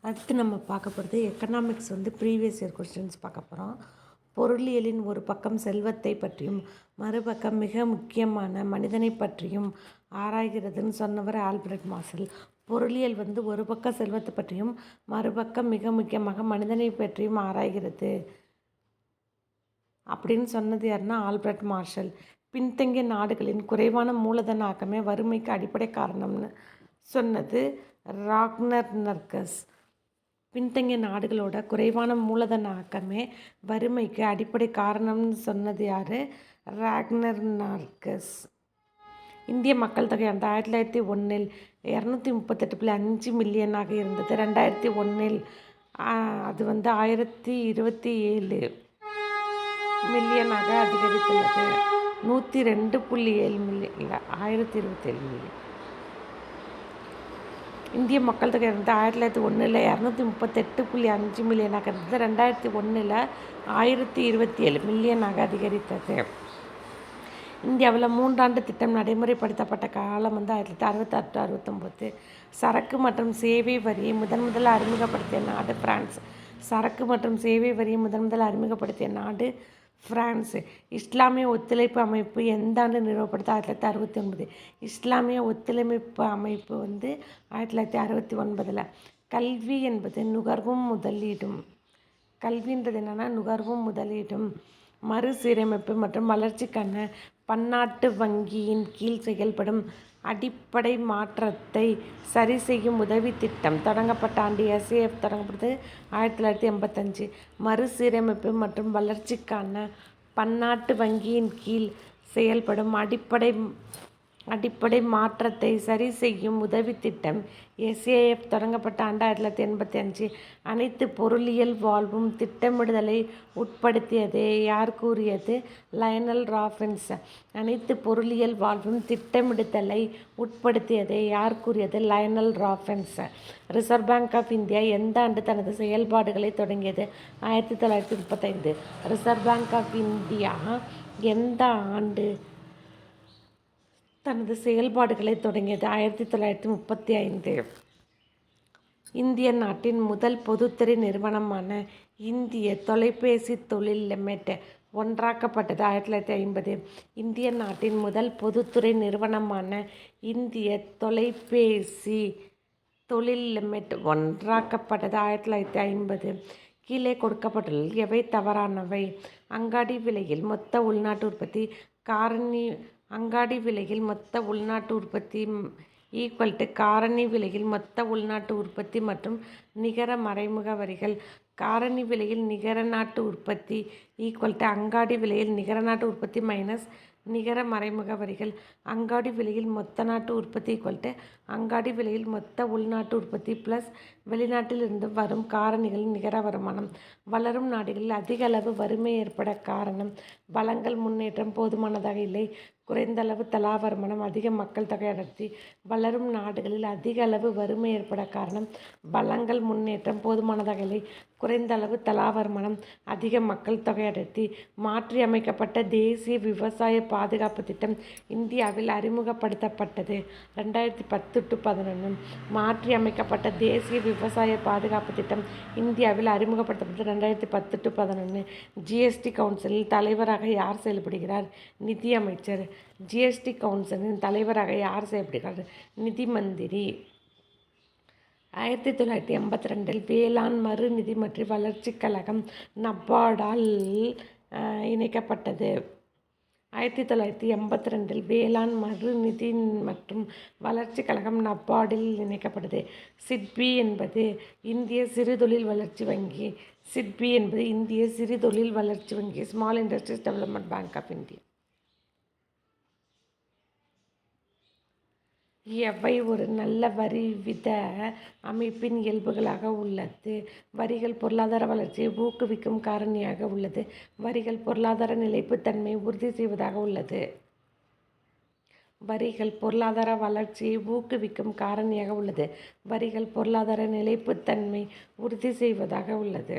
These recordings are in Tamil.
அடுத்து நம்ம பார்க்க போகிறது எக்கனாமிக்ஸ் ப்ரீவியஸ் இயர் கொஸ்டின்ஸ் பார்க்க போகிறோம். பொருளியலின் ஒரு பக்கம் செல்வத்தை பற்றியும் மறுபக்கம் மிக முக்கியமான மனிதனை பற்றியும் ஆராய்கிறதுன்னு சொன்னவர் ஆல்பர்ட் மார்ஷல். பொருளியல் ஒரு பக்கம் செல்வத்தை பற்றியும் மறுபக்கம் மிக முக்கியமாக மனிதனை பற்றியும் ஆராய்கிறது அப்படின்னு சொன்னது யாருன்னா ஆல்பர்ட் மார்ஷல். பின்தங்கிய நாடுகளின் குறைவான மூலதன ஆக்கமே வறுமைக்கு அடிப்படை காரணம்னு சொன்னது ராக்னர் நர்கஸ். பின்தங்கிய நாடுகளோட குறைவான மூலதன ஆக்கமே வறுமைக்கு அடிப்படை காரணம்னு சொன்னது யார்? ராக்னர் நார்கஸ். இந்திய மக்கள் தொகை 2001 238.5 மில்லியனாக இருந்தது. 2001 அது 1027 மில்லியனாக அதிகரித்துள்ளது. 102.7 மில்லியன் இல்லை 1027 மில்லியன். இந்திய மக்கள் தொகை 2001 238.5 மில்லியனாக இருந்தது. 2001 1027 மில்லியனாக அதிகரித்தது. இந்தியாவில் 3 ஆண்டு திட்டம் நடைமுறைப்படுத்தப்பட்ட காலம் 1968-69. சரக்கு மற்றும் சேவை வரியை முதன்முதல் அறிமுகப்படுத்திய நாடு பிரான்ஸ். சரக்கு மற்றும் சேவை வரியை முதன்முதல் அறிமுகப்படுத்திய நாடு பிரான்ஸ். இஸ்லாமிய ஒத்துழைப்பு அமைப்பு எந்த ஆண்டு நிறுவப்பட்டது? 1969. இஸ்லாமிய ஒத்துழைப்பு அமைப்பு 1969. கல்வி என்பது நுகர்வும் முதலீடும். கல்வின்றது என்னென்னா நுகர்வும் முதலீடும். மறுசீரமைப்பு மற்றும் வளர்ச்சிக்கான பன்னாட்டு வங்கியின் கீழ் செயல்படும் அடிப்படை மாற்றத்தை சரி செய்யும் உதவி திட்டம் தொடங்கப்பட்ட ஆண்டு. எஸ்ஏஎஃப் தொடங்கப்பட்டது 1985. மறுசீரமைப்பு மற்றும் வளர்ச்சிக்கான பன்னாட்டு வங்கியின் கீழ் செயல்படும் அடிப்படை மாற்றத்தை சரி செய்யும் உதவி திட்டம் எஸ்ஏஎஃப் தொடங்கப்பட்ட ஆண்டு 1985. அனைத்து பொருளியல் வாழ்வும் திட்டமிடுதலை உட்படுத்தியது. யார் கூறியது? Lionel Robbins. அனைத்து பொருளியல் வாழ்வும் திட்டமிடுதலை உட்படுத்தியது. யார் கூறியது? Lionel Robbins. Reserve bank of India எந்த ஆண்டு தனது செயல்பாடுகளை தொடங்கியது? 1935. ரிசர்வ் பேங்க் ஆஃப் இந்தியா எந்த ஆண்டு தனது செயல்பாடுகளை தொடங்கியது? 1935. இந்திய நாட்டின் முதல் பொதுத்துறை நிறுவனமான இந்திய தொலைபேசி தொழில் லிமிடெட் ஒன்றாக்கப்பட்டது 1950. இந்திய நாட்டின் முதல் பொதுத்துறை நிறுவனமான இந்திய தொலைபேசி தொழில் லிமிடெட் ஒன்றாக்கப்பட்டது 1950. கீழே கொடுக்கப்பட்டுள்ள எவை தவறானவை? அங்காடி விலையில் மொத்த உள்நாட்டு உற்பத்தி மொத்த உள்நாட்டு உற்பத்தி காரணி விலையில் மொத்த உள்நாட்டு உற்பத்தி மற்றும் நிகர மறைமுக வரிகள். காரணி விலையில் நிகர நாட்டு உற்பத்தி அங்காடி விலையில் நிகர நாட்டு உற்பத்தி மைனஸ் நிகர மறைமுக வரிகள். அங்காடி விலையில் மொத்த நாட்டு உற்பத்தி அங்காடி விலையில் மொத்த உள்நாட்டு உற்பத்தி ப்ளஸ் வெளிநாட்டிலிருந்து வரும் காரணிகளின் நிகர வருமானம். வளரும் நாடுகளில் அதிக அளவு வறுமை ஏற்பட காரணம் வளங்கள் முன்னேற்றம் போதுமானதாக இல்லை. குறைந்த அளவு தலா வருமானம் அதிக மக்கள் தொகை அடர்த்தி. வளரும் நாடுகளில் அதிக அளவு வறுமை ஏற்பட காரணம் வளங்கள் முன்னேற்றம் போதுமானதாக இல்லை. குறைந்த அளவு தலா வருமானம் அதிக மக்கள் தொகை அடர்த்தி. மாற்றி அமைக்கப்பட்ட தேசிய விவசாய பாதுகாப்பு திட்டம் இந்தியாவில் அறிமுகப்படுத்தப்பட்டது 2010-11. மாற்றி அமைக்கப்பட்ட தேசிய விவசாய பாதுகாப்பு திட்டம் இந்தியாவில் அறிமுகப்படுத்தப்பட்டது 2010-11. ஜிஎஸ்டி கவுன்சிலில் தலைவராக யார் செயல்படுகிறார்? நிதி அமைச்சர். ஜிஎஸ்டி கவுன்சிலின் தலைவராக யார் செயல்படுகிறார்? நிதி மந்திரி. 1982 வேளாண் மறு நிதி மற்றும் வளர்ச்சி கழகம் நபார்டால் இணைக்கப்பட்டது. 1982 வேளாண் மறு நிதி மற்றும் வளர்ச்சி கழகம் நபார்டில் இணைக்கப்பட்டது. சிட்பி என்பது இந்திய சிறுதொழில் வளர்ச்சி வங்கி. சிட்பி என்பது இந்திய சிறுதொழில் வளர்ச்சி வங்கி. Small Industries Development Bank of India. எவை ஒரு நல்ல வரி வித அமைப்பின் இயல்புகளாக உள்ளது? வரிகள் பொருளாதார வளர்ச்சியை ஊக்குவிக்கும் காரணியாக உள்ளது. வரிகள் பொருளாதார நிலைப்புத்தன்மையை உறுதி செய்வதாக உள்ளது. வரிகள் பொருளாதார வளர்ச்சியை ஊக்குவிக்கும் காரணியாக உள்ளது. வரிகள் பொருளாதார நிலைப்புத்தன்மை உறுதி செய்வதாக உள்ளது.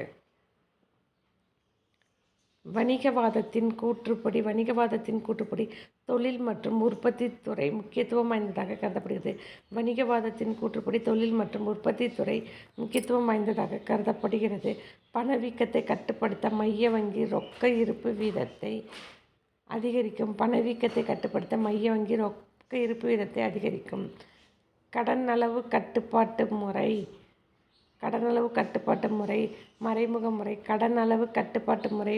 வணிகவாதத்தின் கூற்றுப்படி தொழில் மற்றும் உற்பத்தி துறை முக்கியத்துவம் வாய்ந்ததாக கருதப்படுகிறது. வணிகவாதத்தின் கூற்றுப்படி தொழில் மற்றும் உற்பத்தி துறை முக்கியத்துவம் வாய்ந்ததாக கருதப்படுகிறது. பணவீக்கத்தை கட்டுப்படுத்த மைய வங்கி ரொக்க இருப்பு வீதத்தை அதிகரிக்கும். பணவீக்கத்தை கட்டுப்படுத்த மைய வங்கி ரொக்க இருப்பு வீதத்தை அதிகரிக்கும். கடன் அளவு கட்டுப்பாட்டு முறை மறைமுக முறை. கடன் அளவு கட்டுப்பாட்டு முறை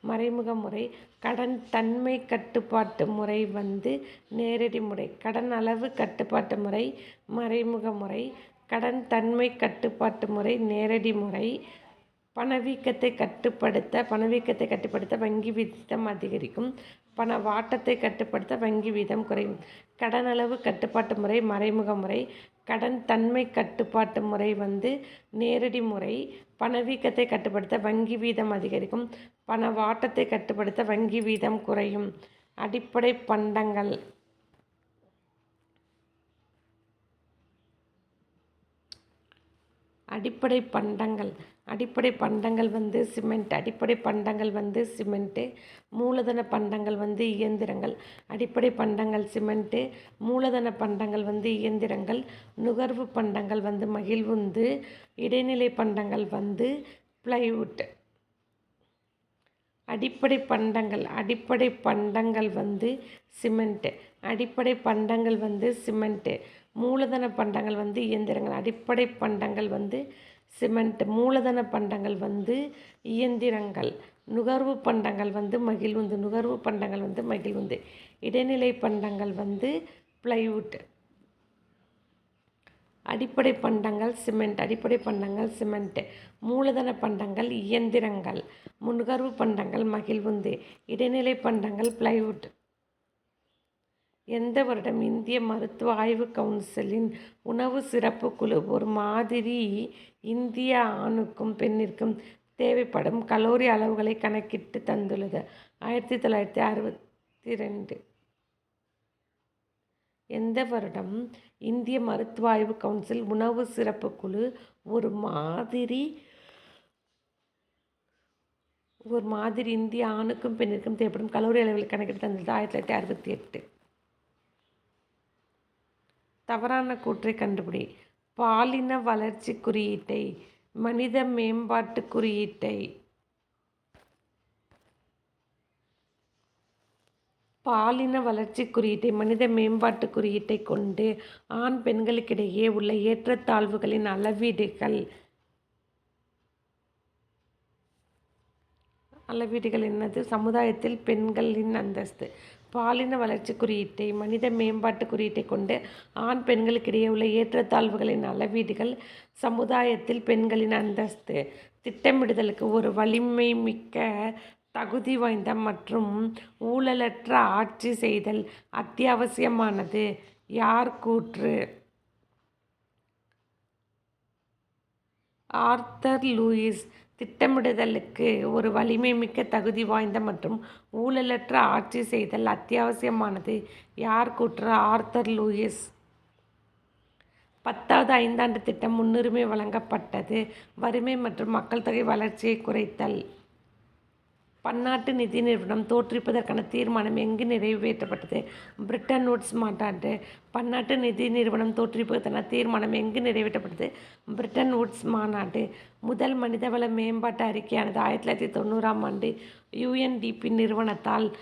மறைமுக முறை. கடன் தன்மை கட்டுப்பாட்டு முறை நேரடி முறை. கடன் அளவு கட்டுப்பாட்டு முறை மறைமுக முறை. கடன் தன்மை கட்டுப்பாட்டு முறை நேரடி முறை. பணவீக்கத்தை கட்டுப்படுத்த வங்கி வீதம் அதிகரிக்கும். பணவாட்டத்தை கட்டுப்படுத்த வங்கி வீதம் குறையும். கடன் அளவு கட்டுப்பாட்டு முறை மறைமுக முறை. கடன் தன்மை கட்டுப்பாட்டு முறை நேரடி முறை. பணவீக்கத்தை கட்டுப்படுத்த வங்கி வீதம் அதிகரிக்கும். பணவாட்டத்தை கட்டுப்படுத்த வங்கி வீதம் குறையும். அடிப்படை பண்டங்கள் சிமெண்ட். அடிப்படை பண்டங்கள் சிமெண்ட்டு. மூலதன பண்டங்கள் இயந்திரங்கள். அடிப்படை பண்டங்கள் சிமெண்ட்டு. மூலதன பண்டங்கள் இயந்திரங்கள். நுகர்வு பண்டங்கள் மகிழ்வுந்து. இடைநிலை பண்டங்கள் பிளைவுட். அடிப்படை பண்டங்கள் சிமெண்ட். அடிப்படை பண்டங்கள் சிமெண்ட்டு. மூலதன பண்டங்கள் இயந்திரங்கள். அடிப்படை பண்டங்கள் சிமெண்ட். மூலதன பண்டங்கள் இயந்திரங்கள். நுகர்வு பண்டங்கள் மகிழ்வுந்து. இடைநிலை பண்டங்கள் பிளைவுட். அடிப்படை பண்டங்கள் சிமெண்ட். மூலதன பண்டங்கள் இயந்திரங்கள். நுகர்வு பண்டங்கள் மகிழ்வுந்து. இடைநிலை பண்டங்கள் பிளைவுட். எந்த வருடம் இந்திய மருத்துவ ஆய்வு கவுன்சிலின் உணவு சிறப்பு குழு ஒரு மாதிரி இந்திய ஆணுக்கும் பெண்ணிற்கும் தேவைப்படும் கலோரி அளவுகளை கணக்கிட்டு தந்துள்ளது? 1962. எந்த வருடம் இந்திய மருத்துவ ஆய்வு கவுன்சில் உணவு சிறப்பு குழு ஒரு மாதிரி இந்திய ஆணுக்கும் பெண்ணிற்கும் தேவைப்படும் கலோரி அளவுகளை கணக்கிட்டு தந்துள்ளது? 1968. தவறான கூற்றை கண்டுபிடி. பாலின வளர்ச்சி குறியீட்டை மனித மேம்பாட்டு குறியீட்டை மனித மேம்பாட்டு குறியீட்டை கொண்டு ஆண் பெண்களுக்கிடையே உள்ள ஏற்றத்தாழ்வுகளின் அளவீடுகள் என்னது? சமுதாயத்தில் பெண்களின் அந்தஸ்து. பாலின வளர்ச்சி குறியீட்டை மனித மேம்பாட்டு குறியீட்டை கொண்டு ஆண் பெண்களுக்கிடையே உள்ள ஏற்றத்தாழ்வுகளின் அளவீடுகள். சமுதாயத்தில் பெண்களின் அந்தஸ்து. திட்டமிடுதலுக்கு ஒரு வலிமை மிக்க தகுதி வாய்ந்த மற்றும் ஊழலற்ற ஆட்சி செய்தல் அத்தியாவசியமானது. யார் கூற்று? Arthur Lewis. திட்டமிடுதலுக்கு ஒரு வலிமை மிக்க தகுதி வாய்ந்த மற்றும் ஊழலற்ற ஆட்சி செய்தல் அத்தியாவசியமானது. யார் கூற்று? Arthur Lewis. 10வது ஐந்தாண்டு திட்டம் முன்னுரிமை வழங்கப்பட்டது. வறுமை மற்றும் மக்கள் தொகை வளர்ச்சியை குறைத்தல். பன்னாட்டு நிதி நிறுவனம் தோற்றுவிப்பதற்கான தீர்மானம் எங்கு நிறைவேற்றப்பட்டது? பிரெட்டன் வுட்ஸ் மாநாடு. பன்னாட்டு நிதி நிறுவனம் தோற்றுவிப்பதற்கான தீர்மானம் எங்கு நிறைவேற்றப்பட்டது? பிரெட்டன் வுட்ஸ் மாநாடு. முதல் மனிதவள மேம்பாட்டு அறிக்கையானது 1990ஆம் ஆண்டு UNDP நிறுவனத்தால்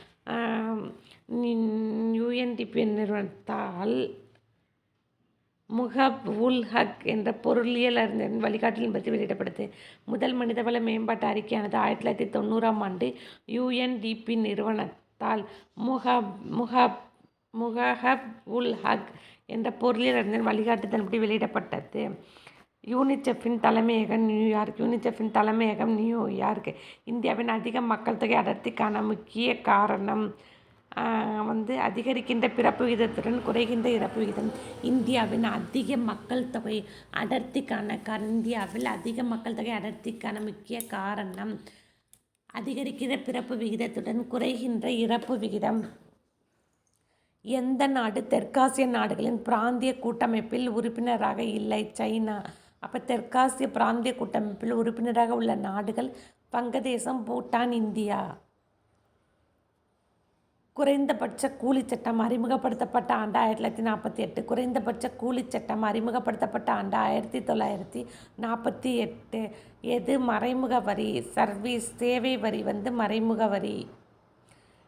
முஹப் உல் ஹக் என்ற பொருளியல் அறிஞரின் வழிகாட்டலின்படி வெளியிடப்பட்டது. முதல் மனிதவள மேம்பாட்டு அறிக்கையானது 1990ஆம் ஆண்டு UNDP நிறுவனத்தால் முஹப் உல் ஹக் என்ற பொருளியல் அறிஞரின் வழிகாட்டுதலின்படி வெளியிடப்பட்டது. யூனிசெஃப்பின் தலைமையகம் நியூயார்க். இந்தியாவின் அதிக மக்கள் தொகை அடர்த்திக்கான முக்கிய காரணம் அதிகரிக்கின்ற பிறப்பு விகிதத்துடன் குறைகின்ற இறப்பு விகிதம். இந்தியாவில் அதிக மக்கள் தொகை அடர்த்திக்கான முக்கிய காரணம் அதிகரிக்கின்ற பிறப்பு விகிதத்துடன் குறைகின்ற இறப்பு விகிதம். எந்த நாடு தெற்காசிய நாடுகளின் பிராந்திய கூட்டமைப்பில் உறுப்பினராக இல்லை? சைனா. அப்போ தெற்காசிய பிராந்திய கூட்டமைப்பில் உறுப்பினராக உள்ள நாடுகள் வங்கதேசம், பூட்டான், இந்தியா. குறைந்தபட்ச கூலிச் சட்டம் அறிமுகப்படுத்தப்பட்ட ஆண்டு 1948. குறைந்தபட்ச கூலிச் சட்டம் அறிமுகப்படுத்தப்பட்ட ஆண்டு 1948. எது மறைமுக வரி? சர்வீஸ் சேவை வரி மறைமுக வரி.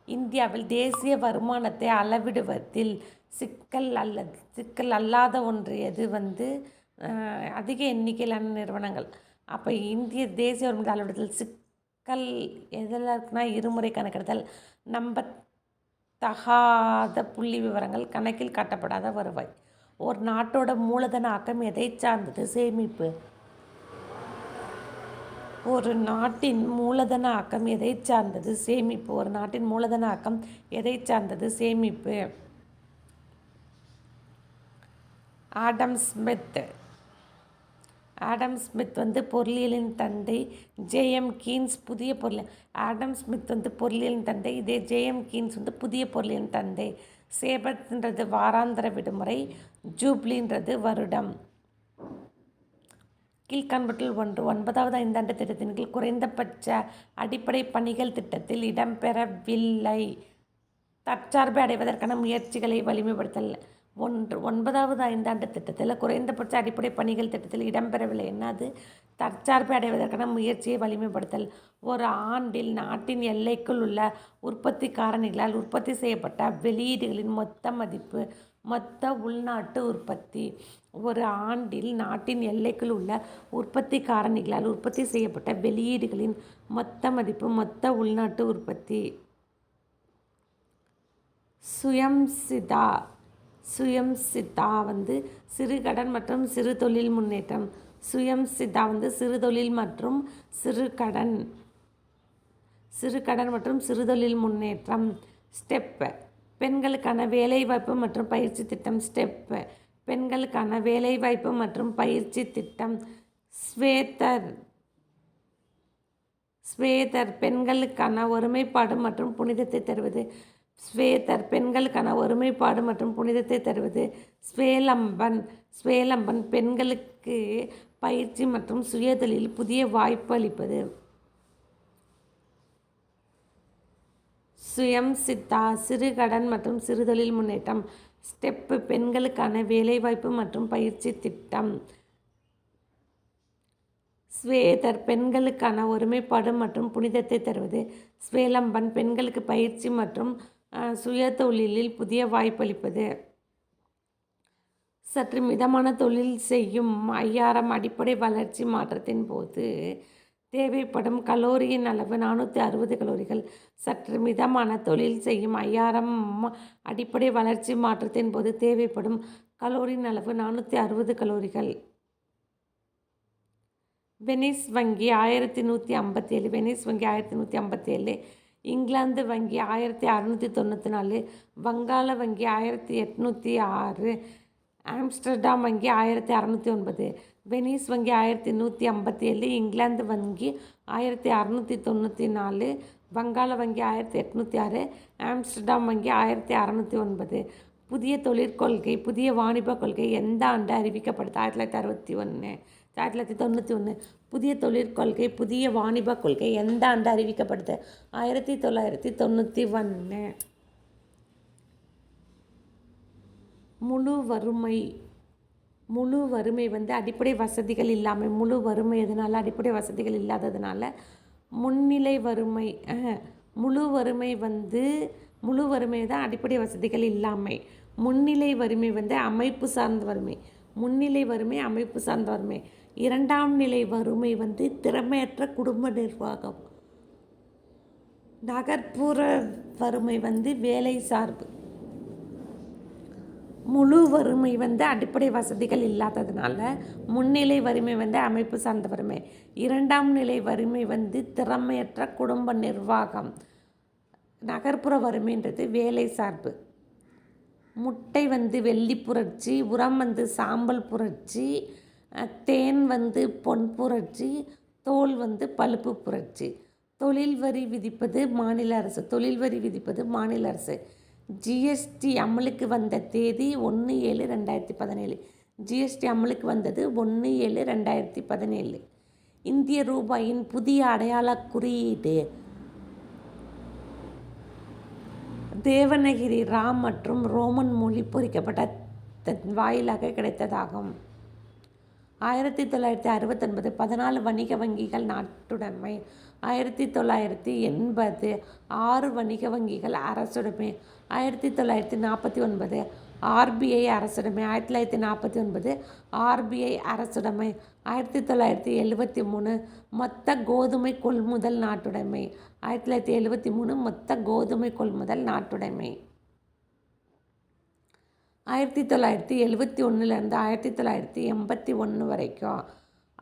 இந்தியாவில் தேசிய வருமானத்தை அளவிடுவதில் சிக்கல் அல்லாத ஒன்று எது? அதிக எண்ணிக்கையிலான நிறுவனங்கள். அப்போ இந்திய தேசிய வருமானத்தை அளவிடுதல் சிக்கல் எதில் இருக்குன்னா இருமுறை கணக்கெடுத்தல், நம்பத்தகாத புள்ளி விவரங்கள், கணக்கில் காட்டப்படாத வருவாய். ஒரு நாட்டோட மூலதன ஆக்கம் எதை சார்ந்தது? சேமிப்பு. ஒரு நாட்டின் மூலதன ஆக்கம் எதை சார்ந்தது? சேமிப்பு. ஒரு நாட்டின் மூலதன ஆக்கம் எதை சார்ந்தது? சேமிப்பு. ஆடம் ஸ்மித் பொருளியலின் தந்தை. ஜே.எம். கீன்ஸ் புதிய பொருளியல். ஆடம் ஸ்மித் பொருளியலின் தந்தை. இதே ஜே.எம். கீன்ஸ் புதிய பொருளியலின் தந்தை. சேபத்ன்றது வாராந்திர விடுமுறை, ஜூப்ளின்றது வருடம். கீழ்காண்பவற்றில் ஒன்று. 9வது ஐந்தாண்டு திட்டத்தின் கீழ் குறைந்தபட்ச அடிப்படை பணிகள் திட்டத்தில் இடம்பெறவில்லை. தற்சார்பை அடைவதற்கான முயற்சிகளை வலிமைப்படுத்தல். 9வது ஐந்தாண்டு திட்டத்தில் குறைந்தபட்ச அடிப்படை பணிகள் திட்டத்தில் இடம்பெறவில்லை. என்னது? தற்சார்பை அடைவதற்கான முயற்சியை வலிமைப்படுத்தல். ஒரு ஆண்டில் நாட்டின் எல்லைக்குள் உள்ள உற்பத்தி காரணிகளால் உற்பத்தி செய்யப்பட்ட வெளியீடுகளின் மொத்த மதிப்பு. மொத்த உள்நாட்டு உற்பத்தி. ஒரு ஆண்டில் நாட்டின் எல்லைக்குள் உள்ள உற்பத்தி காரணிகளால் உற்பத்தி செய்யப்பட்ட வெளியீடுகளின் மொத்த மதிப்பு. மொத்த உள்நாட்டு உற்பத்தி. சுயம்சிதா சிறுகடன் மற்றும் சிறு தொழில் முன்னேற்றம். சுயம்சிதா சிறுதொழில் மற்றும் சிறுகடன் மற்றும் சிறுதொழில் முன்னேற்றம். ஸ்டெப் பெண்களுக்கான வேலைவாய்ப்பு மற்றும் பயிற்சி திட்டம். ஸ்டெப் பெண்களுக்கான வேலைவாய்ப்பு மற்றும் பயிற்சி திட்டம். ஸ்வேதர் பெண்களுக்கான ஒருமைப்பாடு மற்றும் புனிதத்தை தருவது. ஸ்வேதர் பெண்களுக்கான ஒருமைப்பாடு மற்றும் புனிதத்தை தருவது. ஸ்வேலம்பன் பெண்களுக்கு பயிற்சி மற்றும் சுயதொழில் புதிய வாய்ப்பு அளிப்பது. சுயம்சிதா சிறுகடன் மற்றும் சிறுதொழில் முன்னேற்றம். ஸ்டெப் பெண்களுக்கான வேலைவாய்ப்பு மற்றும் பயிற்சி திட்டம். ஸ்வேதர் பெண்களுக்கான ஒருமைப்பாடு மற்றும் புனிதத்தை தருவது. ஸ்வேலம்பன் பெண்களுக்கு பயிற்சி மற்றும் சுயதொழிலில் புதிய வாய்ப்பளிப்பது. சற்று மிதமான தொழில் செய்யும் 5000 அடிப்படை வளர்ச்சி மாற்றத்தின் போது தேவைப்படும் கலோரியின் அளவு 460 கலோரிகள். சற்று மிதமான தொழில் செய்யும் 5000 அடிப்படை வளர்ச்சி மாற்றத்தின் போது தேவைப்படும் கலோரியின் அளவு 460 கலோரிகள். வெனிஸ் வங்கி 1157. வெனிஸ் வங்கி 1157. இங்கிலாந்து வங்கி 1694. வங்காள வங்கி 1806. ஆம்ஸ்டர்டாம் வங்கி 1609. வெனிஸ் வங்கி 1157. இங்கிலாந்து வங்கி 1694. வங்காள வங்கி 1806. ஆம்ஸ்டர்டாம் வங்கி 1609. புதிய தொழிற்கொள்கை புதிய வாணிப கொள்கை எந்த ஆண்டு அறிவிக்கப்பட்டது? 1991. புதிய தொழிற்கொள்கை புதிய வாணிப கொள்கை எந்த ஆண்டு அறிவிக்கப்பட்டது? 1991. முழு வறுமை அடிப்படை வசதிகள் இல்லாமை. முழு வறுமை எதனால்? அடிப்படை வசதிகள் இல்லாததுனால. முன்னிலை வறுமை முழு வறுமை தான் அடிப்படை வசதிகள் இல்லாமை. முன்னிலை வறுமை அமைப்பு சார்ந்த வறுமை. முன்னிலை வறுமை அமைப்பு சார்ந்த வறுமை. இரண்டாம் நிலை வறுமை திறமையற்ற குடும்ப நிர்வாகம். நகர்ப்புற வறுமை வேலை சார்பு. முழு வறுமை அடிப்படை வசதிகள் இல்லாததுனால. முன்னிலை வறுமை அமைப்பு சார்ந்த வறுமை. இரண்டாம் நிலை வறுமை திறமையற்ற குடும்ப நிர்வாகம். நகர்ப்புற வறுமைன்றது வேலை சார்பு. முட்டை வெள்ளி புரட்சி. உரம் சாம்பல் புரட்சி. தேன் பொன் புரட்சி. தோல் பழுப்பு புரட்சி. தொழில் வரி விதிப்பது மாநில அரசு. ஜிஎஸ்டி அமலுக்கு வந்த தேதி 1/7/2017. ஜிஎஸ்டி அமலுக்கு வந்தது 1/7/2017. இந்திய ரூபாயின் புதிய அடையாள குறியீடு தேவநகிரி ராம் மற்றும் ரோமன் மொழி பொறிக்கப்பட்ட வாயிலாக கிடைத்ததாகும். 1969 14 வணிக வங்கிகள் நாட்டுடைமை. 1980 6 வணிக வங்கிகள் அரசுடைமை. 1949 RBI அரசுடைமை. 1949 RBI அரசுடைமை. 1973 மொத்த கோதுமை கொள்முதல் நாட்டுடைமை. 1973 மொத்த கோதுமை கொள்முதல் நாட்டுடைமை. 1971 1981 வரைக்கும்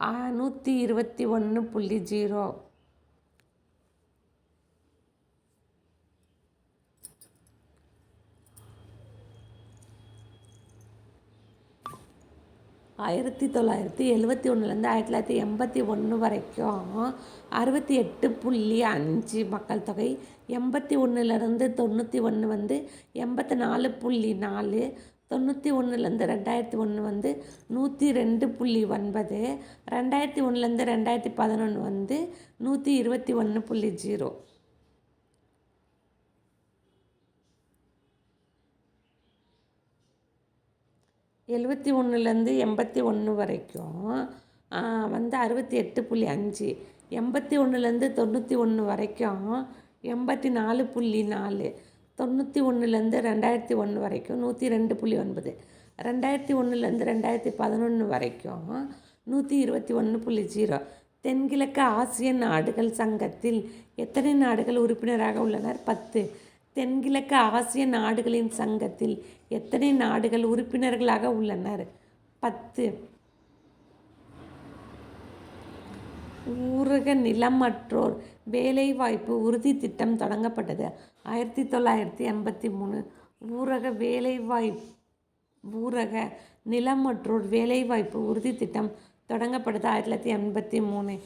121.0. 1971 1981 வரைக்கும் 68.5 மக்கள் தொகை. 81 91 84.4. 91 2001 102.9. 2001 2011 121.0. 71 81 வரைக்கும் 68.5. 81 91 வரைக்கும் 84.4. 91 2001 வரைக்கும் 102.9. 2001 2011 வரைக்கும் 121.0. தென்கிழக்கு ஆசிய நாடுகள் சங்கத்தில் எத்தனை நாடுகள் உறுப்பினராக உள்ளனர்? 10. தென்கிழக்கு ஆசிய நாடுகளின் சங்கத்தில் எத்தனை நாடுகள் உறுப்பினர்களாக உள்ளனர்? 10. ஊரக நிலமற்றோர் வேலைவாய்ப்பு உறுதி திட்டம் தொடங்கப்பட்டது 1983. ஊரக நிலமற்றோர் வேலைவாய்ப்பு உறுதி திட்டம் தொடங்கப்பட்டது 1983.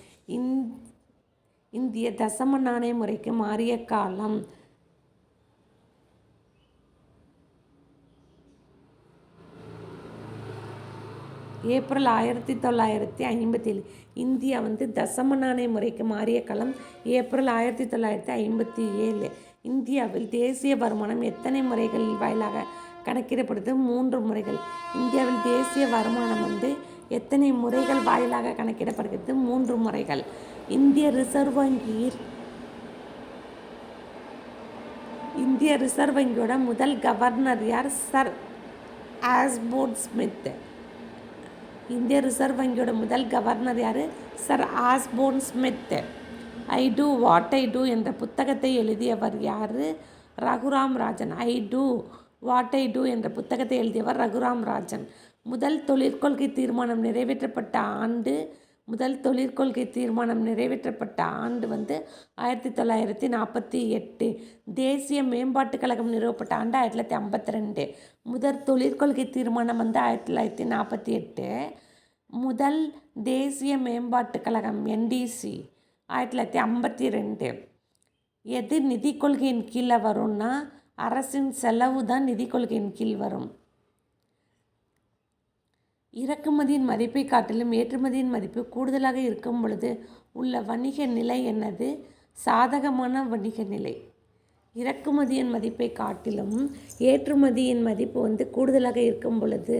இந்திய தசம நாணய முறைக்கு மாறிய காலம் ஏப்ரல் 1957. இந்தியா தசம நாணய முறைக்கு மாறிய காலம் ஏப்ரல் 1957. இந்தியாவில் தேசிய வருமானம் எத்தனை முறைகள் வாயிலாக கணக்கிடப்படுது? 3 முறைகள். இந்தியாவில் தேசிய வருமானம் எத்தனை முறைகள் வாயிலாக கணக்கிடப்படுகிறது? 3 முறைகள். இந்திய ரிசர்வ் வங்கியோட முதல் கவர்னர் யார்? Sir Osborne Smith. இந்திய ரிசர்வ் வங்கியோட முதல் கவர்னர் யார்? Sir Osborne Smith. I do what I do என்ற புத்தகத்தை எழுதியவர் யார்? Raghuram Rajan. I do what I do என்ற புத்தகத்தை எழுதியவர் ரகுராம் ராஜன். முதல் தொழிற்கொள்கை தீர்மானம் நிறைவேற்றப்பட்ட ஆண்டு 1948. தேசிய மேம்பாட்டுக் கழகம் நிறுவப்பட்ட ஆண்டு 1952. முதல் தொழிற்கொள்கை தீர்மானம் 1948. முதல் தேசிய மேம்பாட்டுக் கழகம் NDC 1952. எது நிதி கொள்கையின் கீழே வரும்னா அரசின் செலவு தான் நிதி கொள்கையின் கீழ் வரும். இறக்குமதியின் மதிப்பை காட்டிலும் ஏற்றுமதியின் மதிப்பு கூடுதலாக இருக்கும் பொழுது உள்ள வணிக நிலை என்னது? சாதகமான வணிக நிலை. இறக்குமதியின் மதிப்பை காட்டிலும் ஏற்றுமதியின் மதிப்பு கூடுதலாக இருக்கும் பொழுது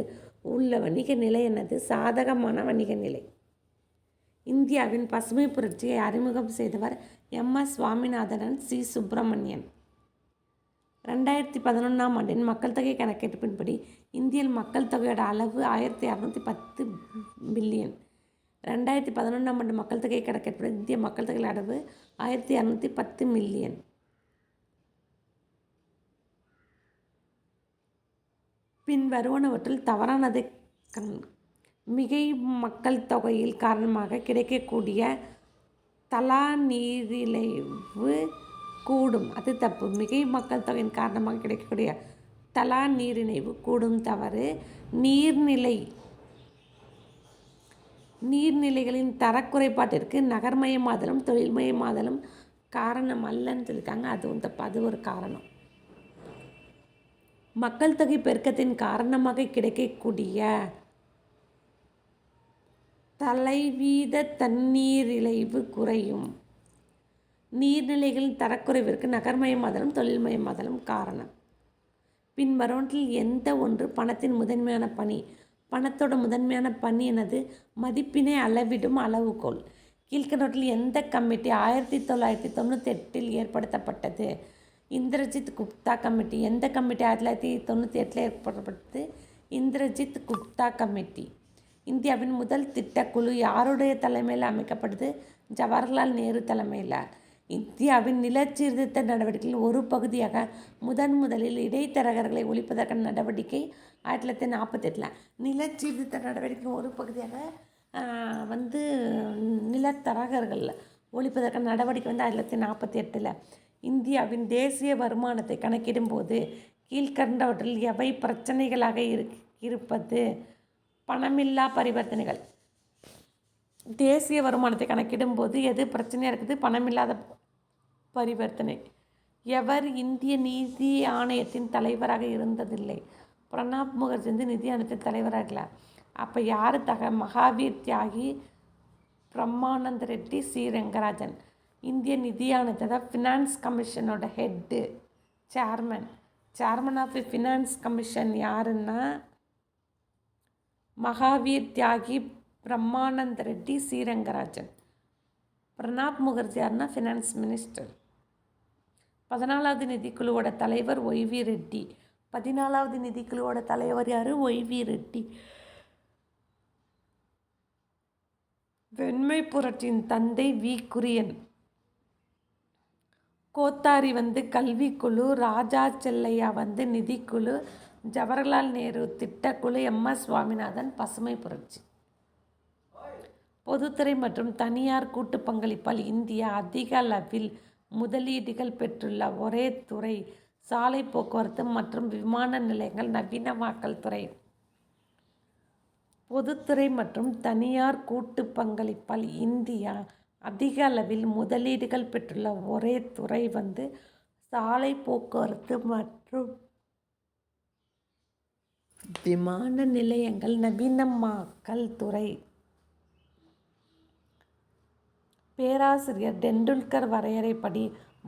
உள்ள வணிக நிலை என்னது? சாதகமான வணிக நிலை. இந்தியாவின் பசுமை புரட்சியை அறிமுகம் செய்தவர் MS சுவாமிநாதன், C சுப்பிரமணியன். 2011 ஆண்டின் மக்கள் தொகை கணக்கெடுப்பின்படி இந்திய மக்கள் தொகையோட அளவு 1610 மில்லியன். 2011 ஆண்டு மக்கள் தொகை கணக்கெடுப்பில் இந்திய மக்கள் தொகை அளவு 1610 மில்லியன். பின் வருவனவற்றில் தவறானது. மிகை மக்கள் தொகையில் காரணமாக கிடைக்கக்கூடிய தலா நீரிழிவு கூடும். அது தப்பு. மிகை மக்கள் தொகையின் காரணமாக கிடைக்கக்கூடிய தலா நீரிணைவு கூடும் தவறு. நீர்நிலைகளின் தரக்குறைபாட்டிற்கு நகர்மயமாதலும் தொழில்மயமாதலும் காரணம் அல்லன்னு சொல்லியிருக்காங்க. அது ஒரு காரணம். மக்கள் தொகை பெருக்கத்தின் காரணமாக கிடைக்கக்கூடிய தலைவீத தண்ணீரிழைவு குறையும். நீர்நிலைகளின் தரக்குறைவிற்கு நகர்மயமாதலும் தொழில்மயமாதலும் காரணம். பின்வருவனற்றில் எந்த ஒன்று பணத்தின் முதன்மையான பணி? பணத்தோட முதன்மையான பணி எனது மதிப்பினை அளவிடும் அளவுகோல். கீழ்கண்டவற்றில் எந்த கமிட்டி 1998 ஏற்படுத்தப்பட்டது? இந்திரஜித் குப்தா கமிட்டி. எந்த கமிட்டி 1998 ஏற்படுத்தப்பட்டது? இந்திரஜித் குப்தா கமிட்டி. இந்தியாவின் முதல் திட்டக்குழு யாருடைய தலைமையில் அமைக்கப்பட்டது? ஜவஹர்லால் நேரு தலைமையில். இந்தியாவின் நிலச்சீர்திருத்த நடவடிக்கையில் ஒரு பகுதியாக முதலில் இடைத்தரகர்களை ஒழிப்பதற்கான நடவடிக்கை 1948. நிலச்சீர்திருத்த நடவடிக்கையின் ஒரு பகுதியாக நிலத்தரகர்கள் ஒழிப்பதற்கான நடவடிக்கை 1948. இந்தியாவின் தேசிய வருமானத்தை கணக்கிடும் போது கீழ்கண்டவற்றில் எவை பிரச்சனைகளாக இருப்பது? பணமில்லா பரிவர்த்தனைகள். தேசிய வருமானத்தை கணக்கிடும் போது எது பிரச்சனையாக இருக்குது? பணமில்லாத பரிவர்த்தனை. எவர் இந்திய நிதி ஆணையத்தின் தலைவராக இருந்ததில்லை? பிரணாப் முகர்ஜி நிதி ஆணையத்தின் தலைவராகல. அப்போ யார் மகாவீர் தியாகி, பிரம்மானந்த் ரெட்டி, சி ரெங்கராஜன். இந்திய நிதி ஆணையத்தை ஃபினான்ஸ் கமிஷனோட head, chairman of finance commission யாருன்னா மகாவீர் தியாகி, பிரம்மானந்த் ரெட்டி, சி ரெங்கராஜன். பிரணாப் முகர்ஜி யாருன்னா ஃபினான்ஸ் மினிஸ்டர். 14வது நிதிக்குழுவோட தலைவர் ஒய்வி ரெட்டி. 14வது நிதிக்குழுவோட தலைவர் யார்? ஒய்வி ரெட்டி. வெண்மை புரட்சியின் தந்தை வி குரியன். கோத்தாரி கல்விக்குழு, ராஜா செல்லையா நிதிக்குழு, ஜவஹர்லால் நேரு திட்டக்குழு, எம்.எஸ். சுவாமிநாதன் பசுமை புரட்சி. பொதுத்துறை மற்றும் தனியார் கூட்டு பங்களிப்பால் இந்தியா அதிக அளவில் முதலீடுகள் பெற்றுள்ள ஒரே துறை சாலை போக்குவரத்து மற்றும் விமான நிலையங்கள் நவீனமாக்கல் துறை. பொதுத்துறை மற்றும் தனியார் கூட்டு பங்களிப்பால் இந்தியா அதிக அளவில் முதலீடுகள் பெற்றுள்ள ஒரே துறை சாலை போக்குவரத்து மற்றும் விமான நிலையங்கள் நவீனமாக்கல் துறை. பேராசிரியர் டெண்டுல்கர் வரையறைப்படி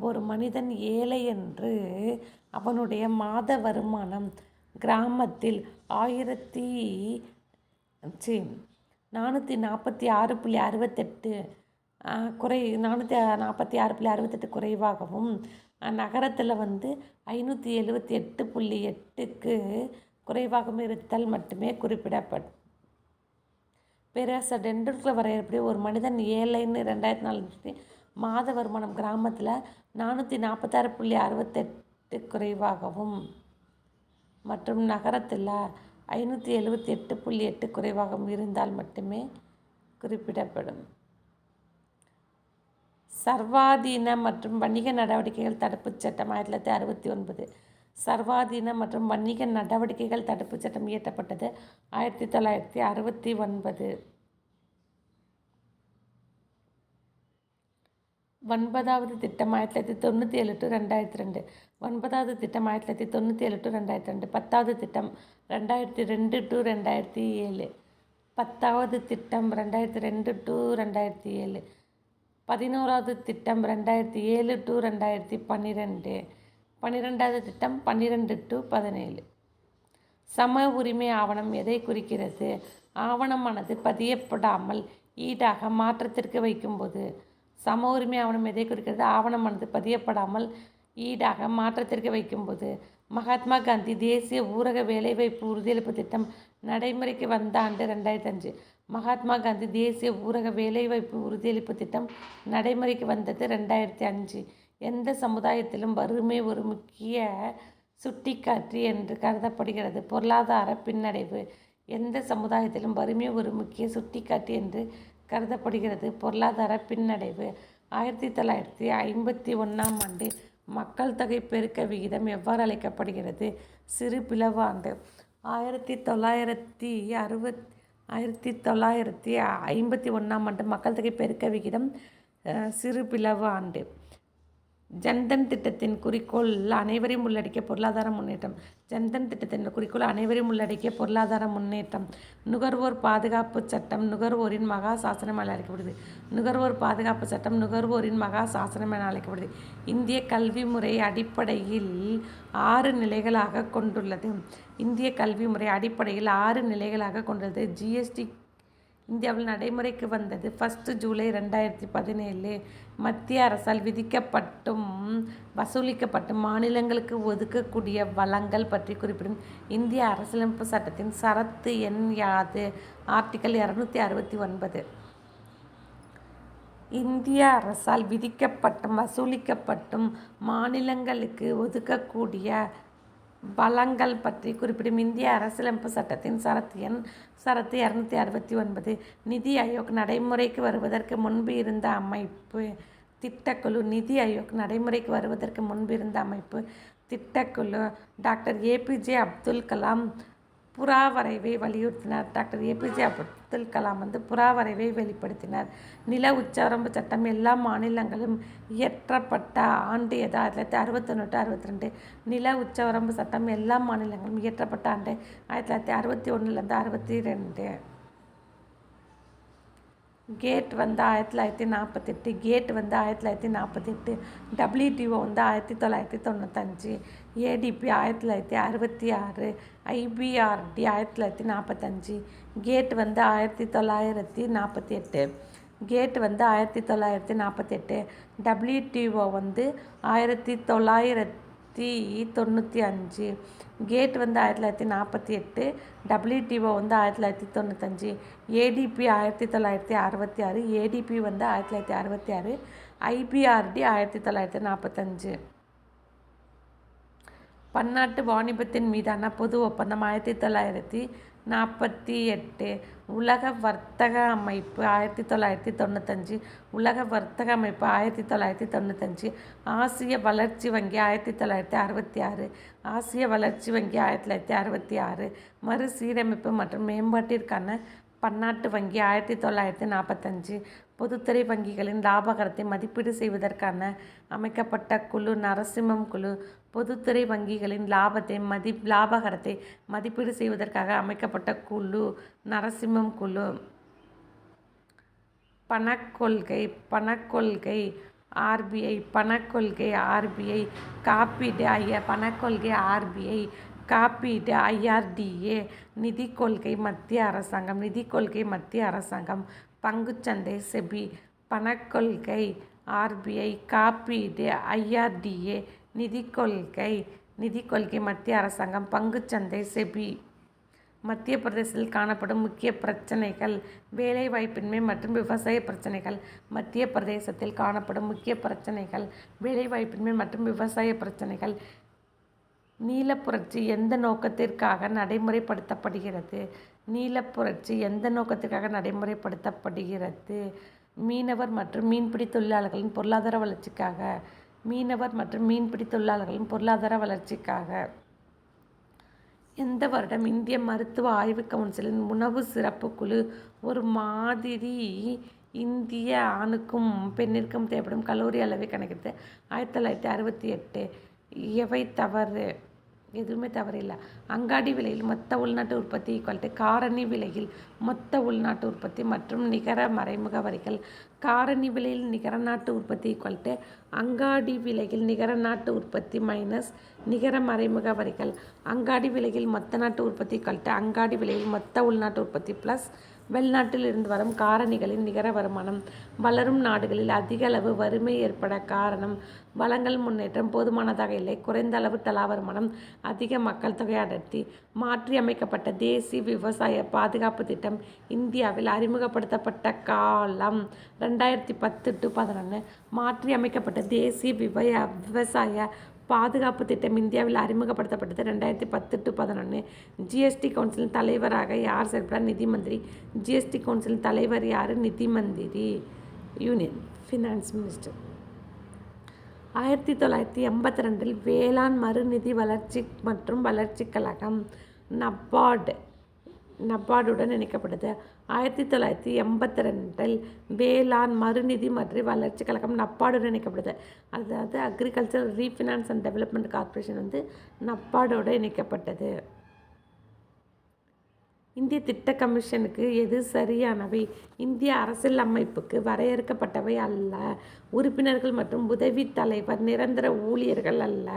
ஒரு மனிதன் ஏழை என்று அவனுடைய மாத வருமானம் கிராமத்தில் 446.68 குறைவாகவும், நகரத்தில் 578.8க்கு குறைவாகவும் இருத்தல் மட்டுமே குறிப்பிடப்படும். பேராசிரியர் டெண்டுல்கர் வரையறைப்படி ஒரு மனிதன் ஏழைன்னு 2004 மாத வருமானம் கிராமத்தில் 446.68 குறைவாகவும் மற்றும் நகரத்தில் 578.8 குறைவாகவும் இருந்தால் மட்டுமே குறிப்பிடப்படும். சர்வாதீன மற்றும் வணிக நடவடிக்கைகள் தடுப்புச் சட்டம் 1969. சர்வாதீன மற்றும் வணிக நடவடிக்கைகள் தடுப்புச் சட்டம் இயற்றப்பட்டது 1969. 9வது திட்டம் 1997-2002. 9வது திட்டம் 1997-2002. 10வது திட்டம் 2002-2007. 10வது திட்டம் 2002-2007. 11வது திட்டம் 2007-2012. 12வது திட்டம் 12-17. சம உரிமை ஆவணம் எதை குறிக்கிறது? ஆவணமானது பதியப்படாமல் ஈடாக மாற்றத்திற்கு வைக்கும்போது. சம உரிமை ஆவணம் எதை குறிக்கிறது? ஆவணமானது பதியப்படாமல் ஈடாக மாற்றத்திற்கு வைக்கும்போது. மகாத்மா காந்தி தேசிய ஊரக வேலைவாய்ப்பு உறுதியளிப்பு திட்டம் நடைமுறைக்கு வந்த ஆண்டு 2005. மகாத்மா காந்தி தேசிய ஊரக வேலைவாய்ப்பு உறுதியளிப்பு திட்டம் நடைமுறைக்கு வந்தது 2005. எந்த சமுதாயத்திலும் வறுமை ஒரு முக்கிய சுட்டிக்காட்டி என்று கருதப்படுகிறது? பொருளாதார பின்னடைவு. எந்த சமுதாயத்திலும் வறுமை ஒரு முக்கிய சுட்டிக்காட்டி என்று கருதப்படுகிறது? பொருளாதார பின்னடைவு. 1951ஆம் ஆண்டு மக்கள் தொகை பெருக்க விகிதம் எவ்வாறு அழைக்கப்படுகிறது? சிறு பிளவு ஆண்டு. 1951ஆம் ஆண்டு மக்கள் தொகை பெருக்க விகிதம் சிறு பிளவு ஆண்டு. ஜன்தன் திட்டத்தின் குறிக்கோள் அனைவரையும் உள்ளடக்கிய பொருளாதார முன்னேற்றம். ஜன்தன் திட்டத்தின் குறிக்கோள் அனைவரையும் உள்ளடக்கிய பொருளாதார முன்னேற்றம். நுகர்வோர் பாதுகாப்பு சட்டம் நுகர்வோரின் மகா சாசனம் என அழைக்கப்படுது. நுகர்வோர் பாதுகாப்பு சட்டம் நுகர்வோரின் மகா சாசனம் என அழைக்கப்படுது. இந்திய கல்வி முறை அடிப்படையில் 6 நிலைகளாக கொண்டுள்ளது. இந்திய கல்வி முறை அடிப்படையில் 6 நிலைகளாக கொண்டுள்ளது. ஜிஎஸ்டி இந்தியாவில் நடைமுறைக்கு வந்தது 1 ஜூலை 2017. மத்திய அரசால் விதிக்கப்பட்டும் வசூலிக்கப்பட்டும் மாநிலங்களுக்கு ஒதுக்கக்கூடிய வளங்கள் பற்றி குறிப்பிடும் இந்திய அரசியலமைப்பு சட்டத்தின் சரத்து எண் யாது? ஆர்டிகல் 269. இந்திய அரசால் விதிக்கப்பட்டும் வசூலிக்கப்பட்டும் மாநிலங்களுக்கு ஒதுக்கக்கூடிய வளங்கள் பற்றி குறிப்பிடும் இந்திய அரசியலமைப்பு சட்டத்தின் சரத்து 269. நிதி ஆயோக் நடைமுறைக்கு வருவதற்கு முன்பு இருந்த அமைப்பு திட்டக்குழு. நிதி ஆயோக் நடைமுறைக்கு வருவதற்கு முன்பு இருந்த அமைப்பு திட்டக்குழு. டாக்டர் ஏபிஜே அப்துல் கலாம் புறாவரைவை வலியுறுத்தினார். டாக்டர் ஏபிஜே அப்துல் கலாம் புறாவரைவை வெளிப்படுத்தினார். நில உச்சவரம்பு சட்டம் எல்லா மாநிலங்களும் இயற்றப்பட்ட ஆண்டு 1961-62. நில உச்சவரம்பு சட்டம் எல்லா மாநிலங்களும் இயற்றப்பட்ட ஆண்டு 1961-62. GATT 1948. GATT 1948. WTO 1995. ADP 1966. IBRD 1945. GATT 1948. GATT 1948. WTO 1995. GATT 1948. WTO 1995. ADP 1966. ADP 1966. IBRD 1945. பன்னாட்டு வாணிபத்தின் மீதான பொது ஒப்பந்தம் 1948. உலக வர்த்தக அமைப்பு 1995. உலக வர்த்தக அமைப்பு 1995. ஆசிய வளர்ச்சி வங்கி 1966. ஆசிய வளர்ச்சி வங்கி 1966. மறுசீரமைப்பு மற்றும் மேம்பாட்டிற்கான பன்னாட்டு வங்கி 1945. பொதுத்துறை வங்கிகளின் லாபகரத்தை மதிப்பீடு செய்வதற்கான அமைக்கப்பட்ட குழு நரசிம்மம் குழு. பொதுத்துறை வங்கிகளின் லாபகரத்தை மதிப்பீடு செய்வதற்காக அமைக்கப்பட்ட குழு நரசிம்மம் குழு. பணக்கொள்கை RBI. பணக்கொள்கை RBI. பணக்கொள்கை RBI. காப்பீடு IRDA. நிதிக் கொள்கை மத்திய அரசாங்கம். நிதிக் கொள்கை மத்திய அரசாங்கம். பங்குச்சந்தை SEBI. பணக்கொள்கை RBI. காப்பீடு IRDA. நிதிக் கொள்கை மத்திய அரசாங்கம். பங்குச்சந்தை SEBI. மத்திய பிரதேசத்தில் காணப்படும் முக்கிய பிரச்சனைகள். வேலைவாய்ப்பின்மை மற்றும் விவசாய பிரச்சனைகள். மத்திய பிரதேசத்தில் காணப்படும் முக்கிய பிரச்சனைகள் வேலைவாய்ப்பின்மை மற்றும் விவசாய பிரச்சனைகள். நீலப்புரட்சி எந்த நோக்கத்திற்காக நடைமுறைப்படுத்தப்படுகிறது? நீலப்புரட்சி எந்த நோக்கத்திற்காக நடைமுறைப்படுத்தப்படுகிறது? மீனவர் மற்றும் மீன்பிடி தொழிலாளர்களின் பொருளாதார வளர்ச்சிக்காக. மீனவர் மற்றும் மீன்பிடி தொழிலாளர்களின் பொருளாதார வளர்ச்சிக்காக. எந்த வருடம் இந்திய மருத்துவ ஆய்வுக் கவுன்சிலின் உணவு சிறப்பு குழு ஒரு மாதிரி இந்திய ஆணுக்கும் பெண்ணிற்கும் தேவைப்படும் கலோரி அளவை கணக்கிட்டு 1968. எவை தவறு? எதுவுமே தவறில்லை. அங்காடி விலையில் மொத்த உள்நாட்டு உற்பத்தி காரணி விலையில் மொத்த உள்நாட்டு உற்பத்தி மற்றும் நிகர மறைமுக வரிகள். காரணி விலையில் நிகர நாட்டு உற்பத்தி அங்காடி விலையில் நிகர நாட்டு உற்பத்தி மைனஸ் நிகர மறைமுக வரிகள். அங்காடி விலையில் மொத்த நாட்டு உற்பத்தி அங்காடி விலையில் மொத்த உள்நாட்டு உற்பத்தி ப்ளஸ் வெளிநாட்டில் இருந்து வரும் காரணிகளின் நிகர வருமானம். வளரும் நாடுகளில் அதிக அளவு வறுமை ஏற்பட காரணம் வளங்கள் முன்னேற்றம் போதுமானதாக இல்லை, குறைந்த அளவு தலா வருமானம், அதிக மக்கள் தொகை அடர்த்தி. மாற்றி அமைக்கப்பட்ட தேசிய விவசாய பாதுகாப்பு திட்டம் இந்தியாவில் அறிமுகப்படுத்தப்பட்ட காலம் 2010-11. மாற்றி அமைக்கப்பட்ட தேசிய விவசாய பாதுகாப்பு திட்டம் இந்தியாவில் அறிமுகப்படுத்தப்பட்டது 2010-11. ஜிஎஸ்டி கவுன்சிலின் தலைவராக யார் செயல்பட்டார்? நிதி மந்திரி. ஜிஎஸ்டி கவுன்சிலின் தலைவர் யார்? நிதி மந்திரி, யூனியன் ஃபினான்ஸ் மினிஸ்டர். 1982 வேளாண் மறுநிதி வளர்ச்சி மற்றும் வளர்ச்சி கழகம் நபார்டுடன் இணைக்கப்பட்டது. 1982 வேளாண் மறுநிதி மற்றும் வளர்ச்சி கழகம் நப்பாடோடு இணைக்கப்படுது. அதாவது agriculture refinance and development corporation வந்து நப்பாடோடு இணைக்கப்பட்டது. இந்திய திட்ட கமிஷனுக்கு எது சரியானவை? இந்திய அரசியல் அமைப்புக்கு வரையறுக்கப்பட்டவை அல்ல. உறுப்பினர்கள் மற்றும் உதவி தலைவர் நிரந்தர ஊழியர்கள் அல்ல.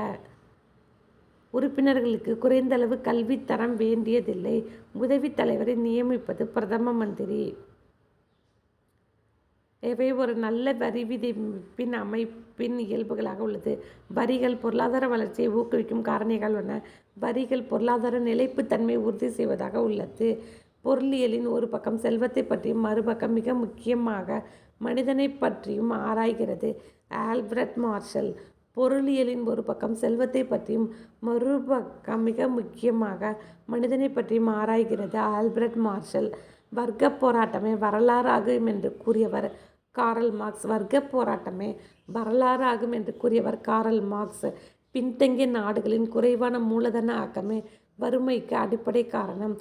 உறுப்பினர்களுக்கு குறைந்தளவு கல்வித்தரம் வேண்டியதில்லை. உதவி தலைவரை நியமிப்பது பிரதம மந்திரி. இவை ஒரு நல்ல வரி விதிப்பின் அமைப்பின் இயல்புகளாக உள்ளது. வரிகள் பொருளாதார வளர்ச்சியை ஊக்குவிக்கும் காரணிகள் உள்ளன. வரிகள் பொருளாதார நிலைப்புத்தன்மை உறுதி செய்வதாக உள்ளது. பொருளியலின் ஒரு பக்கம் செல்வத்தை பற்றியும் மறுபக்கம் மிக முக்கியமாக மனிதனை பற்றியும் ஆராய்கிறது. Albert marshal. பொருளியலின் ஒரு பக்கம் செல்வத்தை பற்றியும் மறுபக்கம் மிக முக்கியமாக மனிதனை பற்றியும் ஆராய்கிறது. Albert Marshall. வர்க்க போராட்டமே வரலாறு ஆகும் என்று கூறியவர் காரல் மார்க்ஸ். வர்க்க போராட்டமே வரலாறு ஆகும் என்று கூறியவர் காரல் மார்க்ஸ். பின்தங்கிய நாடுகளின் குறைவான மூலதன ஆக்கமே வறுமைக்கு அடிப்படை காரணம்.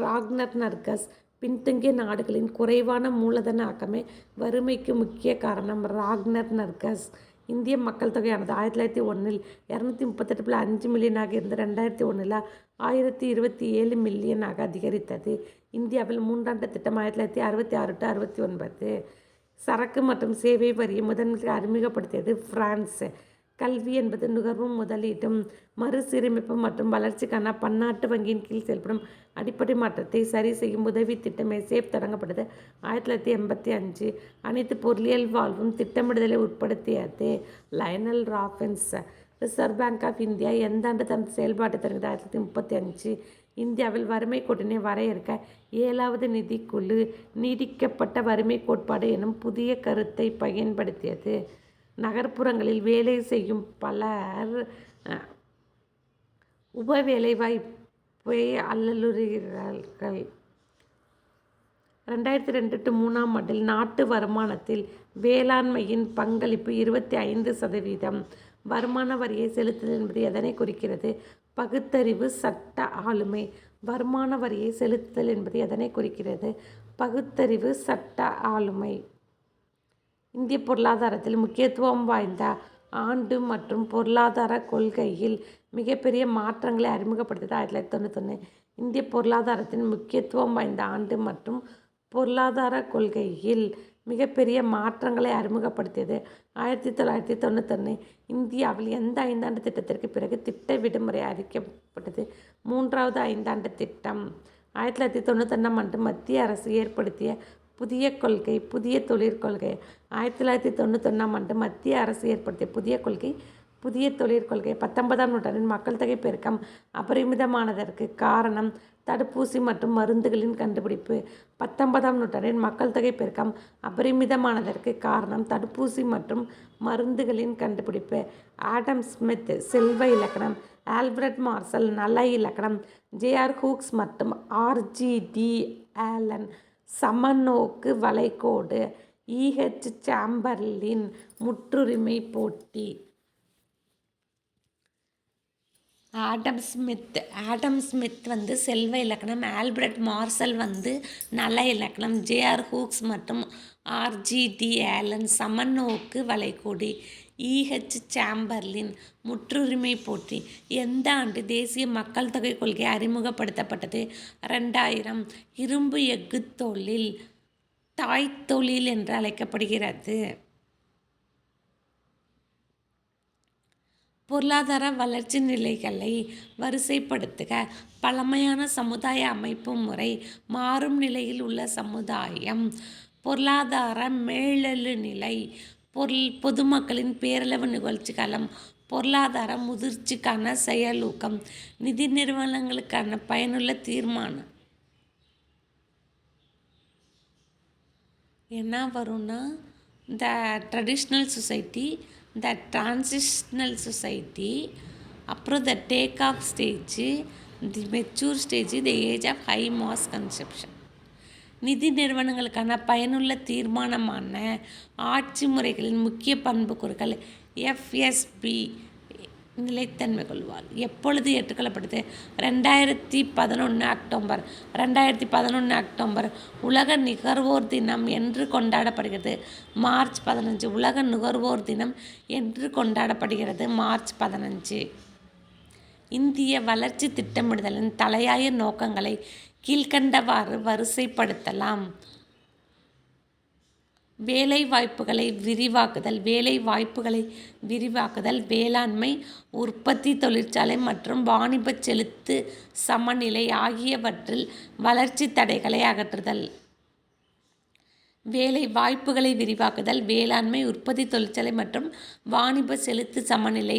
ராக்னர் நர்கஸ். பின்தங்கிய நாடுகளின் குறைவான மூலதன ஆக்கமே வறுமைக்கு முக்கிய காரணம். ராக்னர் நர்கஸ். இந்திய மக்கள் தொகையானது 1901 238.5 மில்லியனாக இருந்து 2001 1027 மில்லியனாக அதிகரித்தது. இந்தியாவில் 3ஆண்டு திட்டம் 1966-69. சரக்கு மற்றும் சேவை வரியை முதன்முதலில் அறிமுகப்படுத்தியது பிரான்ஸ். கல்வி என்பது நுகர்வும் முதலீட்டும் மறுசீரமைப்பு மற்றும் வளர்ச்சிக்கான பன்னாட்டு வங்கியின் கீழ் செயல்படும் அடிப்படை மாற்றத்தை சரி செய்யும் உதவி திட்டம் எசேப் தொடங்கப்பட்டது 1985. அனைத்து பொருளியல் வாழ்வும் திட்டமிடுதலை உட்படுத்தியது. Lionel Robbins. Reserve bank of India எந்த ஆண்டு தன் செயல்பாட்டை தொடங்கியது? 1935. இந்தியாவில் வறுமை கோட்டினை வரையறுக்க 7வது நிதிக்குழு நீடிக்கப்பட்ட வறுமை கோட்பாடு எனும் புதிய கருத்தை பயன்படுத்தியது. நகர்ப்புறங்களில் வேலை செய்யும் பலர் உப வேலைவாய்ப்பை அல்லலுறுகிறார்கள். 2002-3 நாட்டு வருமானத்தில் வேளாண்மையின் பங்களிப்பு 25%. வருமான வரியை செலுத்துதல் என்பது எதனை குறிக்கிறது? பகுத்தறிவு சட்ட ஆளுமை. வருமான வரியை செலுத்துதல் என்பது எதனை குறிக்கிறது? பகுத்தறிவு சட்ட ஆளுமை. இந்திய பொருளாதாரத்தில் முக்கியத்துவம் வாய்ந்த ஆண்டு மற்றும் பொருளாதார கொள்கையில் மிகப்பெரிய மாற்றங்களை அறிமுகப்படுத்தியது 1991. இந்திய பொருளாதாரத்தின் முக்கியத்துவம் வாய்ந்த ஆண்டு மற்றும் பொருளாதார கொள்கையில் மிகப்பெரிய மாற்றங்களை அறிமுகப்படுத்தியது 1991. இந்தியாவில் எந்த 5ஆண்டு திட்டத்திற்கு பிறகு திட்ட விடுமுறை அறிவிக்கப்பட்டது? 3வது 5ஆண்டு திட்டம். 1991 மத்திய அரசு ஏற்படுத்திய புதிய கொள்கை புதிய தொழிற்கொள்கை. 1991 மத்திய அரசு ஏற்படுத்திய புதிய கொள்கை புதிய தொழிற்கொள்கை. 19ஆம் நூற்றாண்டின் மக்கள் தொகை பெருக்கம் அபரிமிதமானதற்கு காரணம் தடுப்பூசி மற்றும் மருந்துகளின் கண்டுபிடிப்பு. 19ஆம் நூற்றாண்டின் மக்கள் தொகை பெருக்கம் அபரிமிதமானதற்கு காரணம் தடுப்பூசி மற்றும் மருந்துகளின் கண்டுபிடிப்பு. Adam Smith. செல்வ இலக்கணம். Albert Marshall. நல இலக்கணம். ஜே.ஆர். ஹூக்ஸ் மற்றும் ஆர்.ஜி.டி. ஆலன். சமநோக்கு வளைகோடு. இ.ஹெச். சாம்பர்லின். முற்றுரிமை போட்டி. ஆடம் ஸ்மித் வந்து செல்வ இலக்கணம். ஆல்பர்ட் மார்ஷல் வந்து நல இலக்கணம். ஜே.ஆர். ஹூக்ஸ் மற்றும் ஆர்.ஜி.டி. ஆலன் சமநோக்கு வளைகோடு. இ.ஹெச். சாம்பர்லின். முற்றுரிமை போட்டி. எந்த ஆண்டு தேசிய மக்கள் தொகை கொள்கை அறிமுகப்படுத்தப்பட்டது? 2000. இரும்பு எஃகு தொழில் தாய் தொழில் என்று அழைக்கப்படுகிறது. பொருளாதார வளர்ச்சி நிலைகளை வரிசைப்படுத்துக. பழமையான சமுதாய அமைப்பு முறை. மாறும் நிலையில் உள்ள சமுதாயம். பொருளாதார மேலெழு நிலை. பொதுமக்களின் பேரளவு நிகழ்ச்சி காலம். பொருளாதார முதிர்ச்சிக்கான செயலூக்கம். நிதி நிறுவனங்களுக்கான பயனுள்ள தீர்மானம். என்ன வரும்னா the traditional society, the transitional society, அப்புறம் the take off stage, the mature stage, the age of high mass conception. நிதி நிறுவனங்களுக்கான பயனுள்ள தீர்மானமான ஆட்சி முறைகளின் முக்கிய பண்புக்கூறுகள். எஃப்எஸ்பி நிலைத்தன்மை கொள்வாள். எப்பொழுது ஏற்றுக்கொள்ளப்படுது? 2011 அக்டோபர். 2011 அக்டோபர் உலக நுகர்வோர் தினம் என்று கொண்டாடப்படுகிறது. மார்ச் 15 உலக நுகர்வோர் தினம் என்று கொண்டாடப்படுகிறது. மார்ச் 15. இந்திய வளர்ச்சி திட்டமிடுதலின் தலையாய நோக்கங்களை கீழ்க்கண்டவாறு வரிசைப்படுத்தலாம். வேலைவாய்ப்புகளை விரிவாக்குதல், வேளாண்மை, உற்பத்தி, தொழிற்சாலை மற்றும் வாணிப செலுத்து சமநிலை ஆகியவற்றில் வளர்ச்சி தடைகளை அகற்றுதல். வேலை வாய்ப்புகளை விரிவாக்குதல், வேளாண்மை, உற்பத்தி, தொழிற்சாலை மற்றும் வாணிப செலுத்து சமநிலை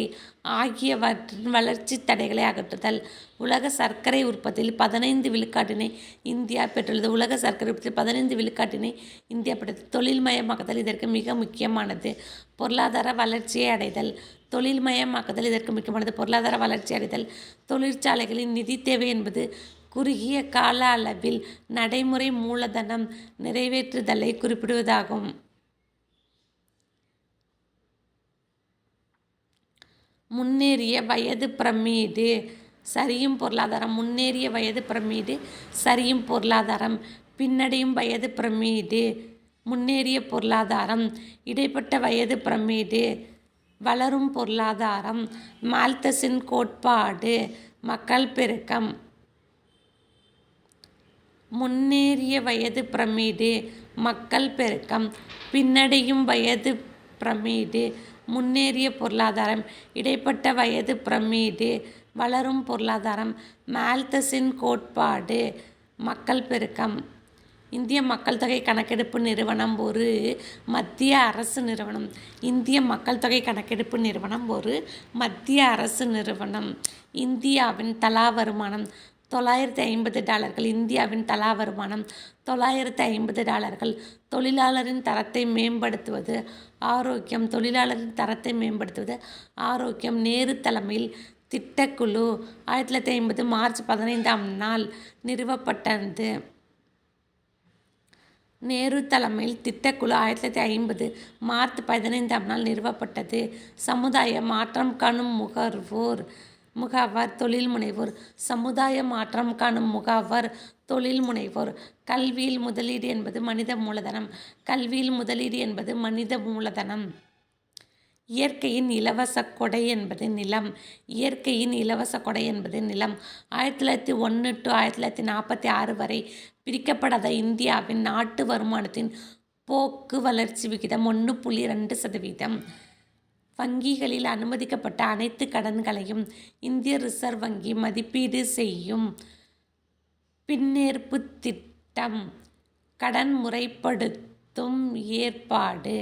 ஆகியவற்றின் வளர்ச்சி தடைகளை அகற்றுதல். உலக சர்க்கரை உற்பத்தியில் 15 விழுக்காட்டினை இந்தியா பெற்றுள்ளது. உலக சர்க்கரை உற்பத்தியில் 15 விழுக்காட்டினை இந்தியா பெற்றது. தொழில்மயமாக்குதல் இதற்கு மிக முக்கியமானது. பொருளாதார வளர்ச்சியை அடைதல். தொழில்மயமாக்குதல் இதற்கு முக்கியமானது. பொருளாதார வளர்ச்சி அடைதல். தொழிற்சாலைகளின் நிதி தேவை என்பது குறுகிய கால அளவில் நடைமுறை மூலதனம் நிறைவேற்றுதலை குறிப்பிடுவதாகும். முன்னேறிய வயது பிரமிடு சரியும் பொருளாதாரம். முன்னேறிய வயது பிரமிடு சரியும் பொருளாதாரம். பின்னடையும் வயது பிரமிடு முன்னேறிய பொருளாதாரம். இடைப்பட்ட வயது பிரமிடு வளரும் பொருளாதாரம். மால்தஸின் கோட்பாடு மக்கள் பெருக்கம். முன்னேறிய வயது பிரமிடு மக்கள் பெருக்கம். பின்னடையும் வயது பிரமிடு முன்னேறிய பொருளாதாரம். இடைப்பட்ட வயது பிரமிடு வளரும் பொருளாதாரம். மால்தஸின் கோட்பாடு மக்கள் பெருக்கம். இந்திய மக்கள் தொகை கணக்கெடுப்பு நிறுவனம் ஒரு மத்திய அரசு நிறுவனம். இந்திய மக்கள் தொகை கணக்கெடுப்பு நிறுவனம் ஒரு மத்திய அரசு நிறுவனம். இந்தியாவின் தலா வருமானம் $950. இந்தியாவின் தலா வருமானம் $950. தொழிலாளரின் தரத்தை மேம்படுத்துவது ஆரோக்கியம். தொழிலாளரின் தரத்தை மேம்படுத்துவது ஆரோக்கியம். நேரு தலைமையில் திட்டக்குழு 1950 மார்ச் 15 நிறுவப்பட்டது. நேரு தலைமையில் திட்டக்குழு 1950 மார்ச் 15 நிறுவப்பட்டது. சமுதாய மாற்றம் காணும் முகவர் தொழில் முனைவோர். சமுதாய மாற்றம் காணும் முகவர் தொழில் முனைவோர். கல்வியில் முதலீடு என்பது மனித மூலதனம். கல்வியில் முதலீடு என்பது மனித மூலதனம். இயற்கையின் இலவச கொடை என்பது நிலம். இயற்கையின் இலவச கொடை என்பது நிலம். 1901 to 1946 வரை பிரிக்கப்படாத இந்தியாவின் நாட்டு வருமானத்தின் போக்கு வளர்ச்சி விகிதம் 1.2%. வங்கிகளில் அனுமதிக்கப்பட்ட அனைத்து கடன்களையும் இந்திய ரிசர்வ் வங்கி மதிப்பீடு செய்யும். பின்னேற்பு திட்டம் கடன் முறைப்படுத்தும் ஏற்பாடு.